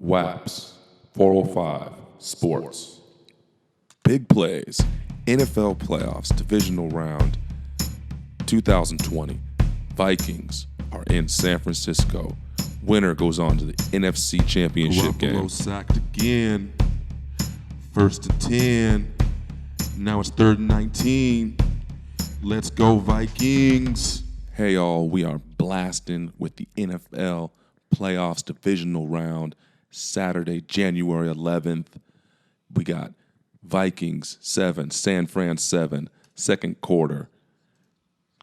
WAPS 405 Sports. Big plays, NFL playoffs, divisional round 2020. Vikings are in San Francisco. Winner goes on to the NFC Championship game. Sacked again. First and 10. Now it's 3rd and 19. Let's go Vikings. Hey y'all, we are blasting with the NFL playoffs divisional round. Saturday, January 11th. We got Vikings 7, San Fran 7, second quarter.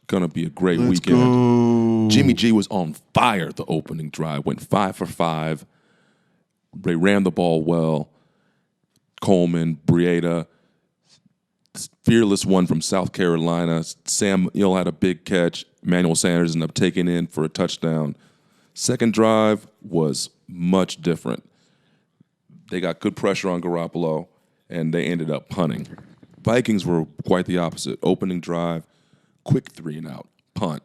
Gonna be a great weekend. Go. Jimmy G was on fire the opening drive, went 5 for 5. They ran the ball well. Coleman, Breida, fearless one from South Carolina. Sam Hill had a big catch. Emmanuel Sanders ended up taking in for a touchdown. Second drive was much different. They got good pressure on Garoppolo, and they ended up punting. Vikings were quite the opposite. Opening drive, quick 3-and-out, punt.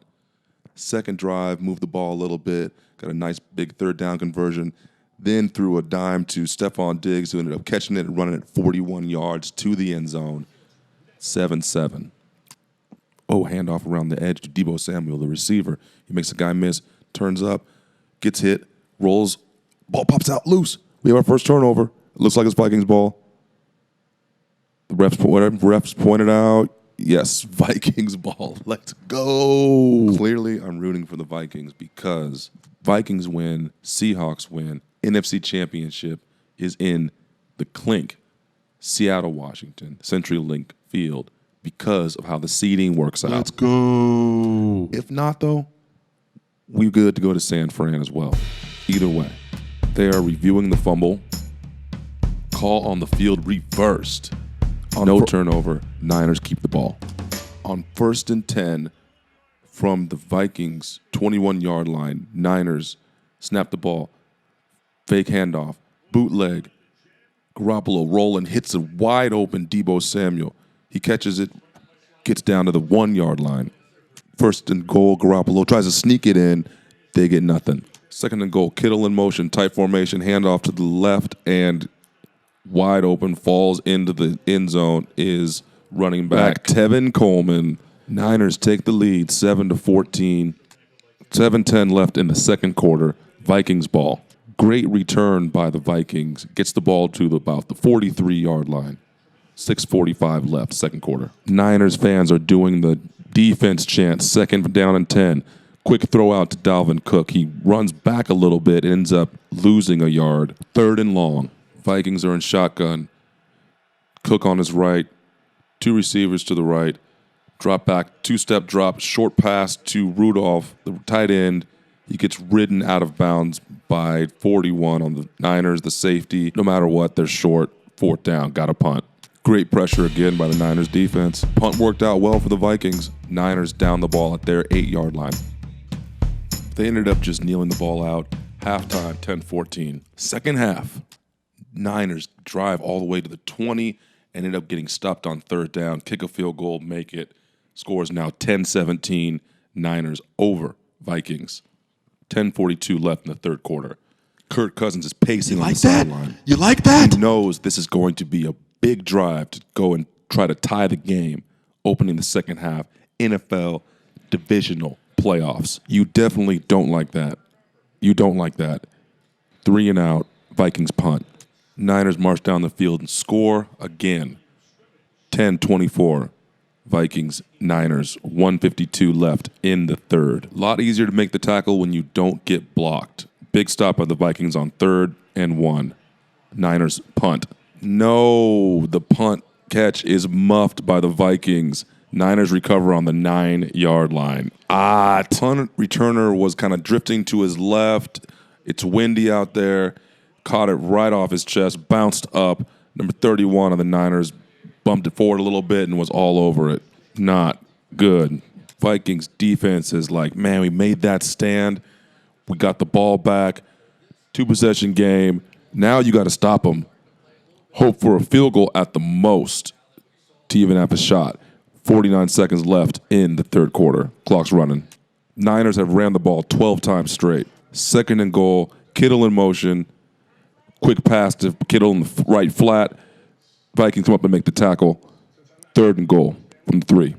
Second drive, moved the ball a little bit, got a nice big third down conversion, then threw a dime to Stephon Diggs, who ended up catching it and running it 41 yards to the end zone, 7-7. Oh, handoff around the edge to Deebo Samuel, the receiver. He makes a guy miss, turns up, gets hit, rolls, ball pops out loose. We have our first turnover. It looks like it's Vikings ball. The refs pointed out, yes, Vikings ball. Let's go. Clearly, I'm rooting for the Vikings because Vikings win, Seahawks win, NFC Championship is in the Clink, Seattle, Washington, CenturyLink Field because of how the seeding works out. Let's go. If not, though, we're good to go to San Fran as well. Either way, they are reviewing the fumble. Call on the field reversed. No turnover. Niners keep the ball. On 1st and 10 from the Vikings 21-yard line, Niners snap the ball. Fake handoff. Bootleg. Garoppolo rolling, hits a wide open Deebo Samuel. He catches it, gets down to the 1-yard line. First and goal, Garoppolo tries to sneak it in. They get nothing. Second and goal, Kittle in motion, tight formation, handoff to the left, and wide open, falls into the end zone, is running back Tevin Coleman. Niners take the lead, 7-14. 7:10 left in the second quarter. Vikings ball. Great return by the Vikings. Gets the ball to about the 43-yard line. 6:45 left, second quarter. Niners fans are doing the defense chant, second down and 10. Quick throw out to Dalvin Cook. He runs back a little bit, ends up losing a yard. 3rd and long. Vikings are in shotgun. Cook on his right. 2 receivers to the right. Drop back, 2-step drop, short pass to Rudolph, the tight end. He gets ridden out of bounds by 41 on the Niners, the safety. No matter what, they're short. 4th down, got a punt. Great pressure again by the Niners defense. Punt worked out well for the Vikings. Niners down the ball at their 8-yard line. They ended up just kneeling the ball out. Halftime, 10-14. Second half, Niners drive all the way to the 20, ended up getting stopped on 3rd down, kick a field goal, make it. Score is now 10-17. Niners over Vikings. 10:42 left in the third quarter. Kirk Cousins is pacing on the sideline. You like that? He knows this is going to be a big drive to go and try to tie the game, opening the second half. NFL divisional playoffs. You definitely don't like that. You don't like that. 3-and-out, Vikings punt. Niners march down the field and score again. 10-24, Vikings, Niners, 1:52 left in the third. A lot easier to make the tackle when you don't get blocked. Big stop by the Vikings on 3rd and 1. Niners punt. No, the punt catch is muffed by the Vikings. Niners recover on the 9-yard line. Punt returner was kind of drifting to his left. It's windy out there. Caught it right off his chest, bounced up. Number 31 of the Niners bumped it forward a little bit and was all over it. Not good. Vikings defense is like, man, we made that stand. We got the ball back. 2-possession game. Now you got to stop them. Hope for a field goal at the most to even have a shot. 49 seconds left in the third quarter. Clock's running. Niners have ran the ball 12 times straight. Second and goal. Kittle in motion. Quick pass to Kittle in the right flat. Vikings come up and make the tackle. 3rd and goal from the 3.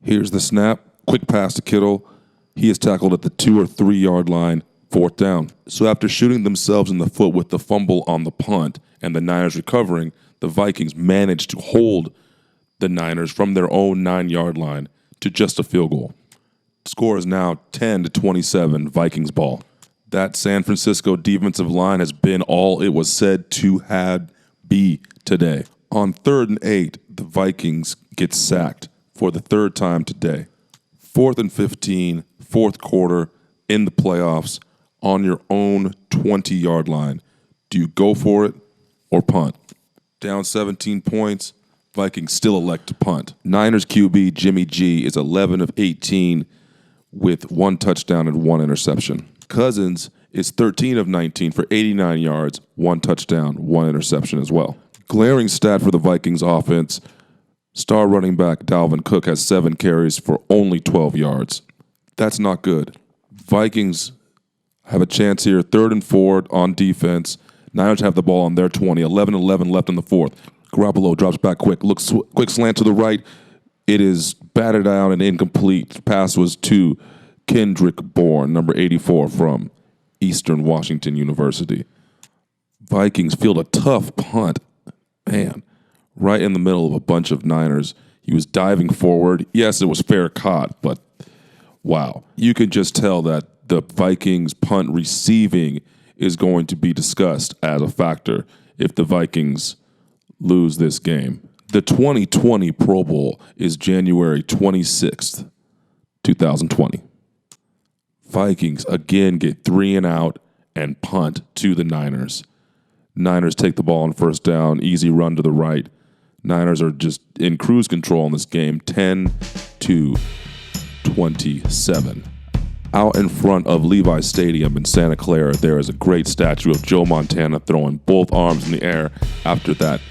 Here's the snap. Quick pass to Kittle. He is tackled at the 2 or 3 yard line. 4th down. So after shooting themselves in the foot with the fumble on the punt and the Niners recovering, the Vikings managed to hold the Niners from their own 9-yard line to just a field goal. Score is now 10-27 Vikings ball. That San Francisco defensive line has been all it was said to be today. On 3rd and 8, the Vikings get sacked for the 3rd time today. 4th and 15, 4th quarter in the playoffs on your own 20-yard line. Do you go for it or punt? Down 17 points, Vikings still elect to punt. Niners QB Jimmy G is 11 of 18 with 1 touchdown and 1 interception. Cousins is 13 of 19 for 89 yards, 1 touchdown, 1 interception as well. Glaring stat for the Vikings offense, star running back Dalvin Cook has 7 carries for only 12 yards. That's not good. Vikings have a chance here, 3rd and 4 on defense. Niners have the ball on their 20, 11-11 left in the 4th. Garoppolo drops back quick, looks quick slant to the right. It is batted down and incomplete. Pass was to Kendrick Bourne, number 84 from Eastern Washington University. Vikings field a tough punt. Man, right in the middle of a bunch of Niners. He was diving forward. Yes, it was fair caught, but wow. You can just tell that the Vikings punt receiving is going to be discussed as a factor if the Vikings lose this game. The 2020 Pro Bowl is January 26th, 2020. Vikings again get 3 and out and punt to the Niners. Niners take the ball on 1st down, easy run to the right. Niners are just in cruise control in this game, 10-27. Out in front of Levi Stadium in Santa Clara, there is a great statue of Joe Montana throwing both arms in the air after that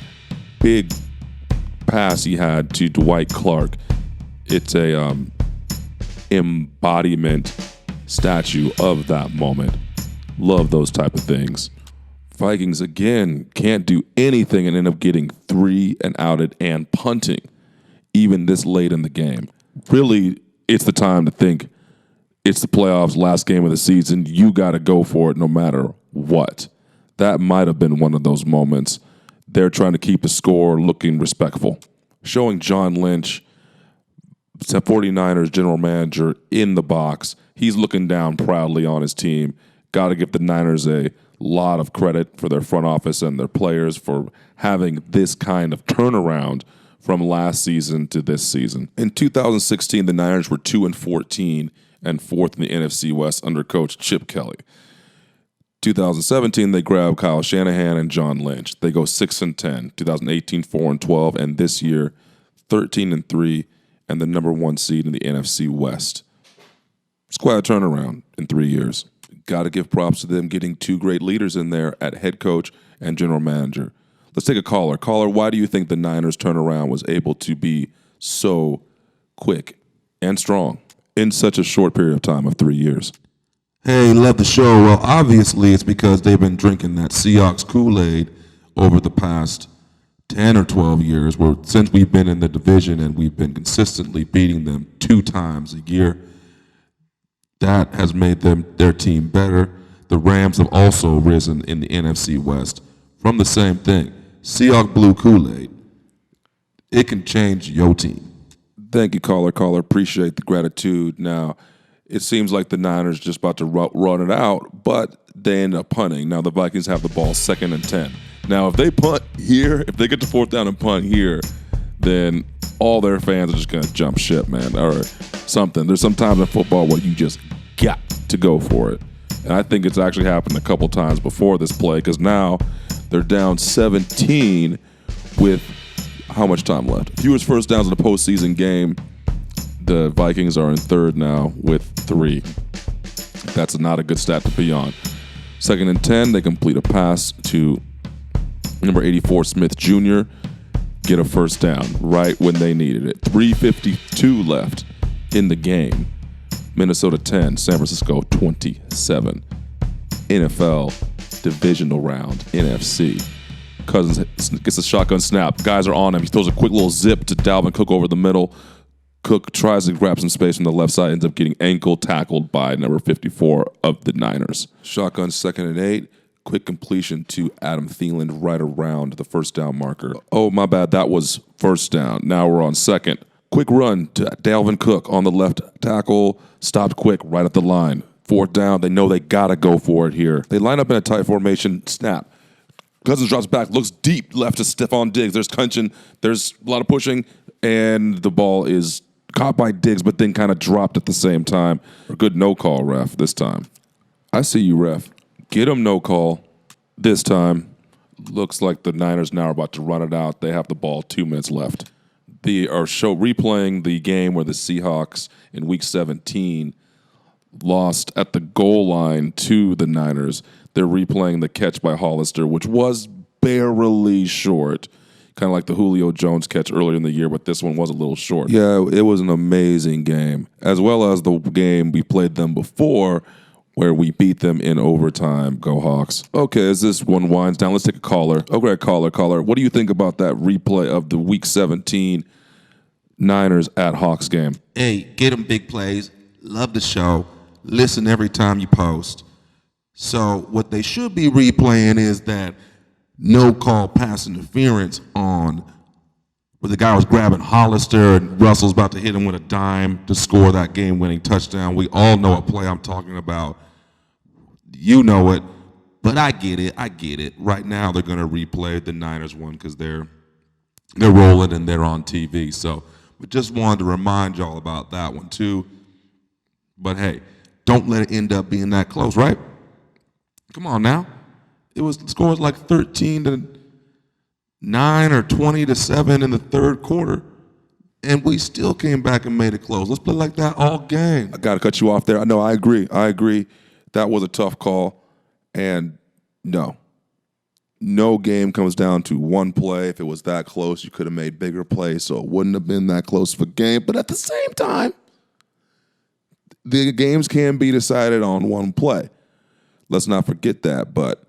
big pass he had to Dwight Clark. It's a embodiment statue of that moment. Love those type of things. Vikings, again, can't do anything and end up getting 3 and outed and punting, even this late in the game. Really, it's the time to think it's the playoffs, last game of the season. You got to go for it no matter what. That might have been one of those moments. They're trying to keep the score looking respectful. Showing John Lynch, 49ers general manager, in the box. He's looking down proudly on his team. Got to give the Niners a lot of credit for their front office and their players for having this kind of turnaround from last season to this season. In 2016, the Niners were 2-14 and 4th in the NFC West under coach Chip Kelly. 2017, they grabbed Kyle Shanahan and John Lynch. They go 6-10. 2018, 4-12, and this year, 13-3, and the number 1 seed in the NFC West. It's quite a turnaround in 3 years. Got to give props to them getting 2 great leaders in there at head coach and general manager. Let's take a caller. Caller, why do you think the Niners turnaround was able to be so quick and strong in such a short period of time of 3 years? Hey, love the show. Well, obviously it's because they've been drinking that Seahawks Kool-Aid over the past 10 or 12 years, where since we've been in the division and we've been consistently beating them 2 times a year. That has made their team better. The Rams have also risen in the NFC West from the same thing. Seahawks Blue Kool-Aid. It can change your team. Thank you, caller. Caller, appreciate the gratitude. Now, it seems like the Niners just about to run it out, but they end up punting. Now, the Vikings have the ball 2nd and 10. Now, if they punt here, if they get to 4th down and punt here, then all their fans are just going to jump ship, man, or something. There's some times in football where you just got to go for it. And I think it's actually happened a couple times before this play, because now they're down 17 with how much time left? Fewest first downs in a postseason game. The Vikings are in 3rd now with 3. That's not a good stat to be on. 2nd and 10, they complete a pass to number 84 Smith Jr., get a first down right when they needed it. 3:52 left in the game. Minnesota 10, San Francisco 27. NFL divisional round, NFC. Cousins gets a shotgun snap. Guys are on him. He throws a quick little zip to Dalvin Cook over the middle. Cook tries to grab some space from the left side, ends up getting ankle tackled by number 54 of the Niners. Shotgun 2nd and 8. Quick completion to Adam Thielen right around the first down marker. Oh, my bad. That was first down. Now we're on second. Quick run to Dalvin Cook on the left tackle. Stopped quick right at the line. 4th down. They know they got to go for it here. They line up in a tight formation. Snap. Cousins drops back, looks deep left to Stephon Diggs. There's tension. There's a lot of pushing. And the ball is caught by Diggs, but then kind of dropped at the same time. A good no-call, ref, this time. I see you, ref. Get him no call this time. Looks like the Niners now are about to run it out. They have the ball, 2 minutes left. They are replaying the game where the Seahawks in Week 17 lost at the goal line to the Niners. They're replaying the catch by Hollister, which was barely short. Kind of like the Julio Jones catch earlier in the year, but this one was a little short. Yeah, it was an amazing game, as well as the game we played them before, where we beat them in overtime. Go Hawks. Okay, as this one winds down, let's take a caller. Okay, caller. What do you think about that replay of the Week 17 Niners at Hawks game? Hey, get them big plays. Love the show. Listen every time you post. So what they should be replaying is that no-call pass interference on where the guy was grabbing Hollister and Russell's about to hit him with a dime to score that game-winning touchdown. We all know what play I'm talking about. You know it, but I get it. Right now they're going to replay the Niners one because they're rolling and they're on TV. So we just wanted to remind y'all about that one too. But hey, don't let it end up being that close, right? Come on now. It was scores like 13-9 or 20-7 in the third quarter, and we still came back and made it close. Let's play like that all game. I got to cut you off there. No, I agree. That was a tough call, and no game comes down to one play. If it was that close, you could have made bigger plays, so it wouldn't have been that close of a game. But at the same time, the games can be decided on one play. Let's not forget that, but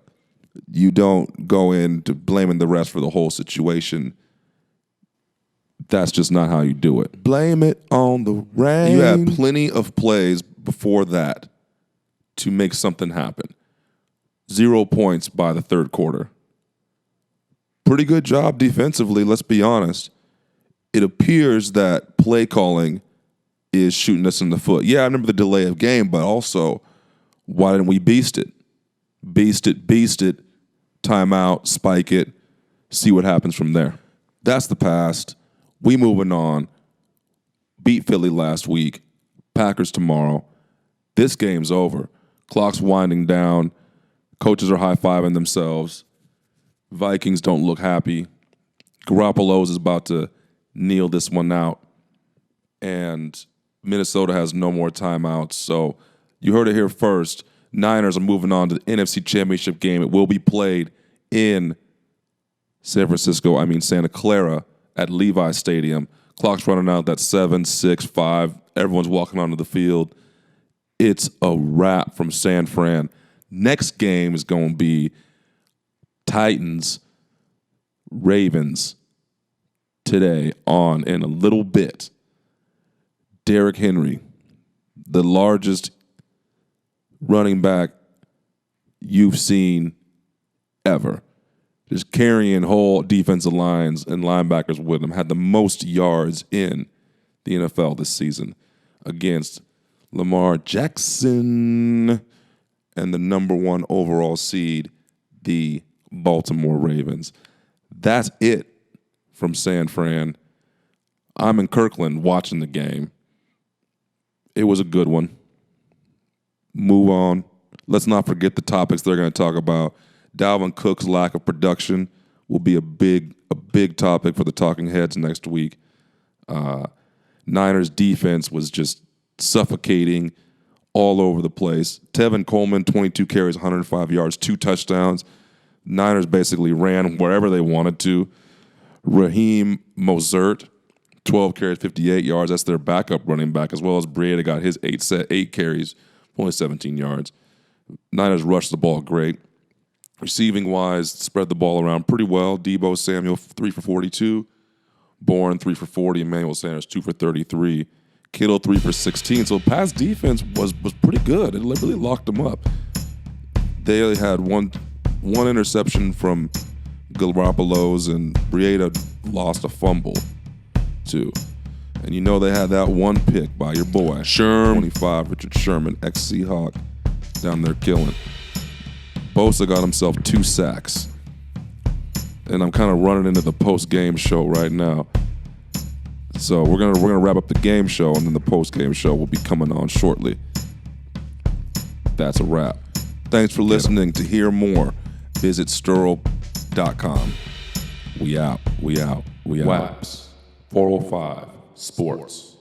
you don't go into blaming the refs for the whole situation. That's just not how you do it. Blame it on the rain. You had plenty of plays before that to make something happen. 0 points by the third quarter. Pretty good job defensively, let's be honest. It appears that play calling is shooting us in the foot. Yeah, I remember the delay of game, but also, why didn't we beast it? Beast it, timeout, spike it, see what happens from there. That's the past. We moving on. Beat Philly last week. Packers tomorrow. This game's over. Clock's winding down. Coaches are high-fiving themselves. Vikings don't look happy. Garoppolo's is about to kneel this one out. And Minnesota has no more timeouts. So you heard it here first. Niners are moving on to the NFC Championship game. It will be played in Santa Clara at Levi Stadium. Clock's running out. That's 7, 6, 5. Everyone's walking onto the field. It's a wrap from San Fran. Next game is going to be Titans, Ravens today on in a little bit. Derrick Henry, the largest running back you've seen ever. Just carrying whole defensive lines and linebackers with him. Had the most yards in the NFL this season against Lamar Jackson and the number 1 overall seed, the Baltimore Ravens. That's it from San Fran. I'm in Kirkland watching the game. It was a good one. Move on. Let's not forget the topics they're going to talk about. Dalvin Cook's lack of production will be a big topic for the talking heads next week. Niners defense was just suffocating all over the place. Tevin Coleman, 22 carries, 105 yards, 2 touchdowns. Niners basically ran wherever they wanted to. Raheem Mostert, 12 carries, 58 yards. That's their backup running back, as well as Breida got his 8 carries, only 17 yards. Niners rushed the ball great. Receiving wise, spread the ball around pretty well. Debo Samuel 3 for 42, Bourne 3 for 40, Emmanuel Sanders 2 for 33, Kittle 3 for 16. So pass defense was pretty good. It really locked them up. They had one interception from Garoppolo's, and Breida lost a fumble too. And you know they had that one pick by your boy, 25, Richard Sherman, ex-Seahawk, down there killing. Bosa got himself 2 sacks. And I'm kind of running into the post-game show right now. So we're gonna wrap up the game show, and then the post-game show will be coming on shortly. That's a wrap. Thanks for listening. To hear more, visit Sterl.com. We out. We out. We out. WAPS 405 Sports.